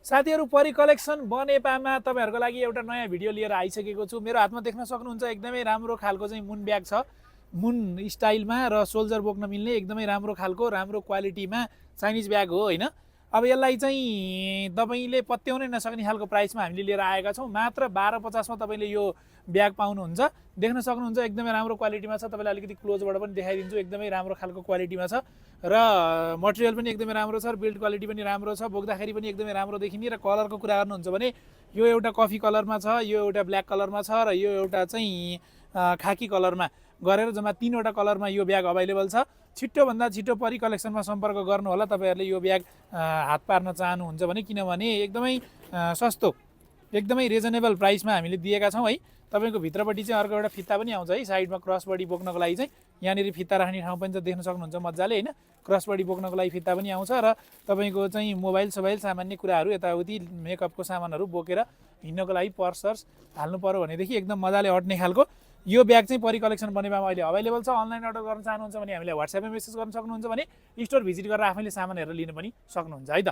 साथीहरू परी कलेक्सन बनेपामा तपाईँहरूको लागि एउटा नयाँ भिडियो लिएर आइसकेको छु। मेरो हातमा देख्न सक्नुहुन्छ एकदमै राम्रो खालको चाहिँ मुन ब्याग छ, मुन स्टाइलमा र सोल्जर बोक्न मिल्ने एकदमै राम्रो खालको राम्रो क्वालिटीमा चाइनिज ब्याग हो होइन। अब यसलाई चाहिँ तपाईँले पत्याउनै नसक्ने खालको प्राइसमा हामीले लिएर आएका छौँ। मात्र 1250 मा तपाईँले यो ब्याग पाउनुहुन्छ। देख्न सक्नुहुन्छ एकदमै राम्रो क्वालिटीमा छ। तपाईँलाई अलिकति क्लोजबाट पनि देखाइदिन्छु, एकदमै राम्रो खालको क्वालिटीमा छ र मटेरियल पनि एकदमै राम्रो छ र बिल्ड क्वालिटी पनि राम्रो छ, बोक्दाखेरि पनि एकदमै राम्रो देखिने। र कलरको कुरा गर्नुहुन्छ भने यो एउटा कफी कलरमा छ, यो एउटा ब्ल्याक कलरमा छ र यो एउटा चाहिँ खाकी कलरमा गरेर जम्मा 3वटा कलरमा यो ब्याग अभाइलेबल छ। छिट्टोभन्दा छिट्टो परी कलेक्सनमा सम्पर्क गर्नु होला तपाईँहरूले यो ब्याग हात पार्न चाहनुहुन्छ भने, किनभने एकदमै सस्तो, एकदमै रिजनेबल प्राइसमा हामीले दिएका छौँ है। तपाईँको भित्रपट्टि चाहिँ अर्को एउटा फित्ता पनि आउँछ है, साइडमा क्रस बडी बोक्नको लागि चाहिँ यहाँनिर फित्ता राख्ने ठाउँ पनि त देख्न सक्नुहुन्छ मजाले होइन। क्रस बडी बोक्नको लागि फित्ता पनि आउँछ र तपाईँको चाहिँ मोबाइल सोबाइल सामान्य कुराहरू यताउति मेकअपको सामानहरू बोकेर हिँड्नको लागि पर्सर्स हाल्नु पर्यो भनेदेखि एकदम मजाले अट्ने खालको यो ब्याग चाहिँ परी कलेक्सन बनेपामा अहिले अभाइलेबल छ। अनलाइन अर्डर गर्न चाहनुहुन्छ भने हामीलाई व्हाट्सएपमा मेसेज गर्न सक्नुहुन्छ भने स्टोर भिजिट गरेर आफैले सामान हेरेर लिन पनि सक्नुहुन्छ है त।